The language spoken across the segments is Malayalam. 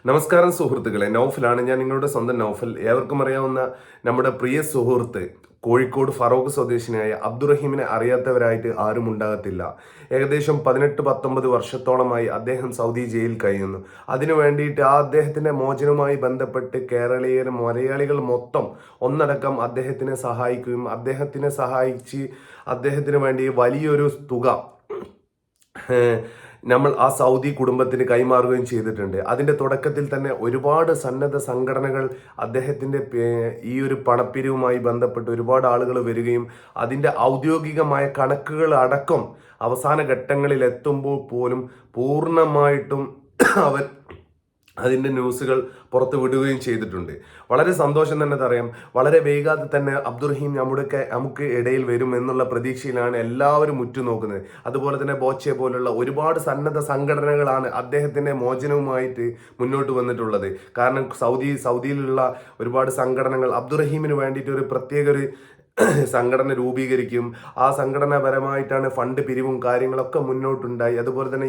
നമസ്കാരം സുഹൃത്തുക്കളെ, നൗഫലാണ്. ഞാൻ നിങ്ങളുടെ സ്വന്തം നൗഫൽ. ഏവർക്കും അറിയാവുന്ന നമ്മുടെ പ്രിയ സുഹൃത്ത് കോഴിക്കോട് ഫറോക്ക് സ്വദേശിനിയായ അബ്ദുറഹീമിനെ അറിയാത്തവരായിട്ട് ആരും ഉണ്ടാകത്തില്ല. ഏകദേശം 18-19 വർഷത്തോളമായി അദ്ദേഹം സൗദി ജയിലിൽ കഴിയുന്നു. അതിനു വേണ്ടിയിട്ട് അദ്ദേഹത്തിന്റെ മോചനവുമായി ബന്ധപ്പെട്ട് കേരളീയർ, മലയാളികൾ മൊത്തം ഒന്നടക്കം അദ്ദേഹത്തിനെ സഹായിക്കുകയും അദ്ദേഹത്തിനെ സഹായിച്ച് അദ്ദേഹത്തിന് വേണ്ടി വലിയൊരു തുക നമ്മൾ ആ സൗദി കുടുംബത്തിന് കൈമാറുകയും ചെയ്തിട്ടുണ്ട്. അതിൻ്റെ തുടക്കത്തിൽ തന്നെ ഒരുപാട് സന്നദ്ധ സംഘടനകൾ അദ്ദേഹത്തിൻ്റെ ഈ ഒരു പണപ്പിരിവുമായി ബന്ധപ്പെട്ട് ഒരുപാട് ആളുകൾ വരികയും അതിൻ്റെ ഔദ്യോഗികമായ കണക്കുകൾ അടക്കം അവസാന ഘട്ടങ്ങളിൽ എത്തുമ്പോൾ പോലും പൂർണ്ണമായിട്ടും അവർ അതിൻ്റെ ന്യൂസുകൾ പുറത്ത് വിടുകയും ചെയ്തിട്ടുണ്ട്. വളരെ സന്തോഷം തന്നെ പറയാം. വളരെ വൈകാതെ തന്നെ അബ്ദുറഹീം നമുക്ക് ഇടയിൽ വരും എന്നുള്ള പ്രതീക്ഷയിലാണ് എല്ലാവരും ഉറ്റുനോക്കുന്നത്. അതുപോലെ തന്നെ ബോച്ചെ പോലുള്ള ഒരുപാട് സന്നദ്ധ സംഘടനകളാണ് അദ്ദേഹത്തിൻ്റെ മോചനവുമായിട്ട് മുന്നോട്ട് വന്നിട്ടുള്ളത്. കാരണം സൗദിയിലുള്ള ഒരുപാട് സംഘടനകൾ അബ്ദുറഹീമിന് വേണ്ടിയിട്ട് ഒരു പ്രത്യേക ഒരു സംഘടന രൂപീകരിക്കും. ആ സംഘടനാപരമായിട്ടാണ് ഫണ്ട് പിരിവും കാര്യങ്ങളൊക്കെ മുന്നോട്ടുണ്ടായി. അതുപോലെ തന്നെ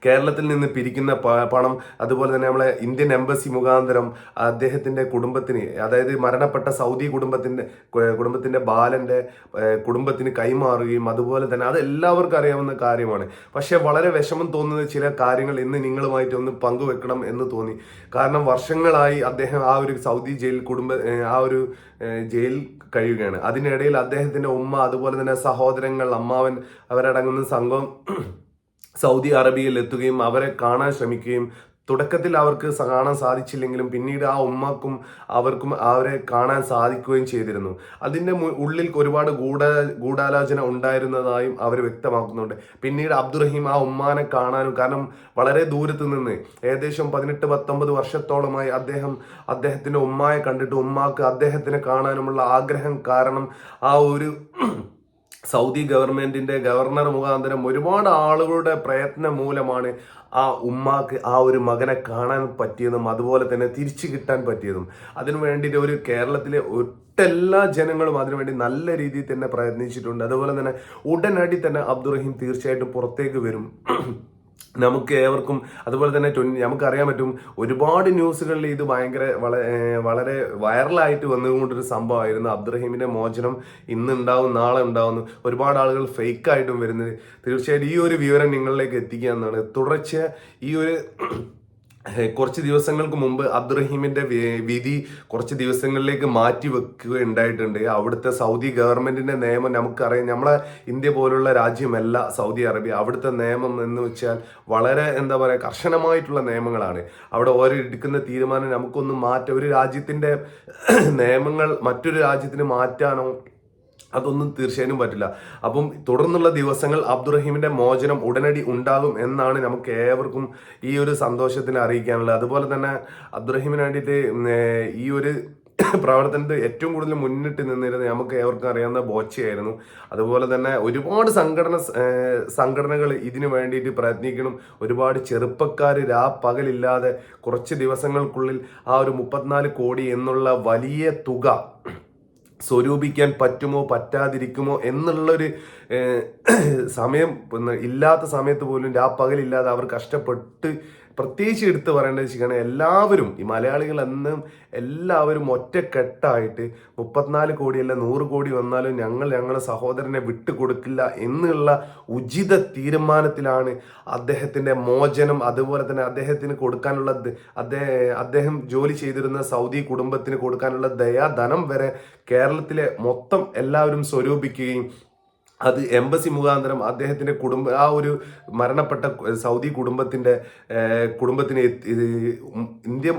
കേരളത്തിൽ നിന്ന് പിരിക്കുന്ന പണം, അതുപോലെ തന്നെ നമ്മളെ ഇന്ത്യൻ എംബസി മുഖാന്തരം അദ്ദേഹത്തിന്റെ കുടുംബത്തിന്, അതായത് മരണപ്പെട്ട സൗദി കുടുംബത്തിന്റെ ബാലന്റെ കുടുംബത്തിന് കൈമാറുകയും അതുപോലെ തന്നെ അത് എല്ലാവർക്കും അറിയാവുന്ന കാര്യമാണ്. പക്ഷെ വളരെ വിഷമം തോന്നുന്ന ചില കാര്യങ്ങൾ ഇന്ന് നിങ്ങളുമായിട്ട് ഒന്ന് പങ്കുവെക്കണം എന്ന് തോന്നി. കാരണം വർഷങ്ങളായി അദ്ദേഹം ആ ഒരു സൗദി ജയിൽ കഴിയുകയാണ്. അതിനിടയിൽ അദ്ദേഹത്തിന്റെ ഉമ്മ, അതുപോലെ തന്നെ സഹോദരങ്ങൾ, അമ്മാവൻ അവരടങ്ങുന്ന സംഘം സൗദി അറേബ്യയിൽ എത്തുകയും അവരെ കാണാൻ ശ്രമിക്കുകയും തുടക്കത്തിൽ അവർക്ക് കാണാൻ സാധിച്ചില്ലെങ്കിലും പിന്നീട് ആ ഉമ്മക്കും അവർക്കും അവരെ കാണാൻ സാധിക്കുകയും ചെയ്തിരുന്നു. അതിൻ്റെ ഉള്ളിൽ ഒരുപാട് ഗൂഢാലോചന ഉണ്ടായിരുന്നതായും അവർ വ്യക്തമാക്കുന്നുണ്ട്. പിന്നീട് അബ്ദുറഹീം ആ ഉമ്മാനെ കാണാനും, കാരണം വളരെ ദൂരത്ത് നിന്ന് ഏകദേശം 18-19 വർഷത്തോളമായി അദ്ദേഹത്തിന്റെ ഉമ്മായെ കണ്ടിട്ട് ഉമ്മാക്ക് അദ്ദേഹത്തിനെ കാണാനുമുള്ള ആഗ്രഹം കാരണം ആ ഒരു സൗദി ഗവർണർ മുഖാന്തരം ഒരുപാട് ആളുകളുടെ പ്രയത്നം മൂലമാണ് ആ ഉമ്മാക്ക് ആ ഒരു മകനെ കാണാൻ പറ്റിയതും അതുപോലെ തന്നെ തിരിച്ചു കിട്ടാൻ പറ്റിയതും. അതിനു വേണ്ടിയിട്ട് ഒരു കേരളത്തിലെ ഒട്ടെല്ലാ ജനങ്ങളും അതിനുവേണ്ടി നല്ല രീതിയിൽ തന്നെ പ്രയത്നിച്ചിട്ടുണ്ട്. അതുപോലെ തന്നെ ഉടനടി തന്നെ അബ്ദുറഹീം തീർച്ചയായിട്ടും പുറത്തേക്ക് വരും. നമുക്ക് ഏവർക്കും അതുപോലെ തന്നെ നമുക്കറിയാൻ പറ്റും, ഒരുപാട് ന്യൂസുകളിൽ ഇത് വളരെ വൈറലായിട്ട് വന്നുകൊണ്ടൊരു സംഭവമായിരുന്നു. അബ്ദുറഹീമിന്റെ മോചനം ഇന്ന് ഉണ്ടാവും, നാളെ ഉണ്ടാവുന്നു. ഒരുപാട് ആളുകൾ ഫേക്കായിട്ടും വരുന്നത്. തീർച്ചയായിട്ടും ഈ ഒരു വിവരം നിങ്ങളിലേക്ക് എത്തിക്കുക എന്നാണ്. തുടർച്ച ഈ ഒരു കുറച്ച് ദിവസങ്ങൾക്ക് മുമ്പ് അബ്ദുറഹീമിന്റെ വിധി കുറച്ച് ദിവസങ്ങളിലേക്ക് മാറ്റി വെക്കുകയുണ്ടായിട്ടുണ്ട്. അവിടുത്തെ സൗദി ഗവൺമെന്റിന്റെ നിയമം നമുക്കറിയാം. നമ്മളെ ഇന്ത്യ പോലുള്ള രാജ്യമല്ല സൗദി അറേബ്യ. അവിടുത്തെ നിയമം എന്ന് വെച്ചാൽ വളരെ കർശനമായിട്ടുള്ള നിയമങ്ങളാണ്. അവിടെ ഓരോ എടുക്കുന്ന തീരുമാനം നമുക്കൊന്നും ഒരു രാജ്യത്തിന്റെ നിയമങ്ങൾ മറ്റൊരു രാജ്യത്തിന് മാറ്റാനോ അതൊന്നും തീർച്ചയായും പറ്റില്ല. അപ്പം തുടർന്നുള്ള ദിവസങ്ങൾ അബ്ദുറഹീമിന്റെ മോചനം ഉടനടി ഉണ്ടാകും എന്നാണ് നമുക്ക് ഏവർക്കും ഈ ഒരു സന്തോഷത്തിന് അറിയിക്കാനുള്ളത്. അതുപോലെ തന്നെ അബ്ദുറഹീമിന് വേണ്ടിയിട്ട് ഈ ഒരു പ്രവർത്തനത്തിൽ ഏറ്റവും കൂടുതൽ മുന്നിട്ട് നിന്നിരുന്നത് നമുക്ക് ഏവർക്കും അറിയാവുന്ന ബോച്ചയായിരുന്നു. അതുപോലെ തന്നെ ഒരുപാട് സംഘടനകൾ ഇതിനു വേണ്ടിയിട്ട് പ്രയത്നിക്കണം. ഒരുപാട് ചെറുപ്പക്കാർ പകലില്ലാതെ കുറച്ച് ദിവസങ്ങൾക്കുള്ളിൽ ആ ഒരു 34 കോടി എന്നുള്ള വലിയ തുക സ്വരൂപിക്കാൻ പറ്റുമോ പറ്റാതിരിക്കുമോ എന്നുള്ളൊരു സമയം ഇല്ലാത്ത സമയത്ത് പോലും പകലില്ലാതെ അവർ കഷ്ടപ്പെട്ട്, പ്രത്യേകിച്ച് എടുത്ത് പറയേണ്ടത് വെച്ചാൽ എല്ലാവരും ഈ മലയാളികൾ എന്നും എല്ലാവരും ഒറ്റക്കെട്ടായിട്ട് 34 കോടിയല്ല 100 കോടി വന്നാലും ഞങ്ങളുടെ സഹോദരനെ വിട്ടുകൊടുക്കില്ല എന്നുള്ള ഉചിത തീരുമാനത്തിലാണ് അദ്ദേഹത്തിന്റെ മോചനം, അതുപോലെ തന്നെ അദ്ദേഹത്തിന് കൊടുക്കാനുള്ള അദ്ദേഹം ജോലി ചെയ്തിരുന്ന സൗദി കുടുംബത്തിന് കൊടുക്കാനുള്ള ദയാധനം വരെ കേരളത്തിലെ മൊത്തം എല്ലാവരും സ്വരൂപിക്കുകയും അത് എംബസി മുഖാന്തരം അദ്ദേഹത്തിന്റെ ആ ഒരു മരണപ്പെട്ട സൗദി കുടുംബത്തിന് ഇന്ത്യൻ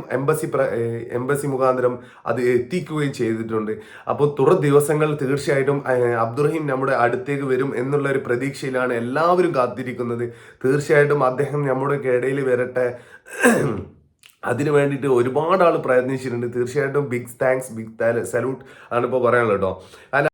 എംബസി മുഖാന്തരം അത് എത്തിക്കുകയും ചെയ്തിട്ടുണ്ട്. അപ്പോൾ ദിവസങ്ങൾ തീർച്ചയായിട്ടും അബ്ദുറഹീം നമ്മുടെ അടുത്തേക്ക് വരും എന്നുള്ള ഒരു പ്രതീക്ഷയിലാണ് എല്ലാവരും കാത്തിരിക്കുന്നത്. തീർച്ചയായിട്ടും അദ്ദേഹം നമ്മുടെ ഇടയിൽ വരട്ടെ. അതിനു വേണ്ടിയിട്ട് ഒരുപാട് ആൾ പ്രയത്നിച്ചിട്ടുണ്ട്. തീർച്ചയായിട്ടും ബിഗ് താങ്ക്സ്, ബിഗ് സല്യൂട്ട് ആണ് ഇപ്പോൾ പറയാനുള്ളത് കേട്ടോ.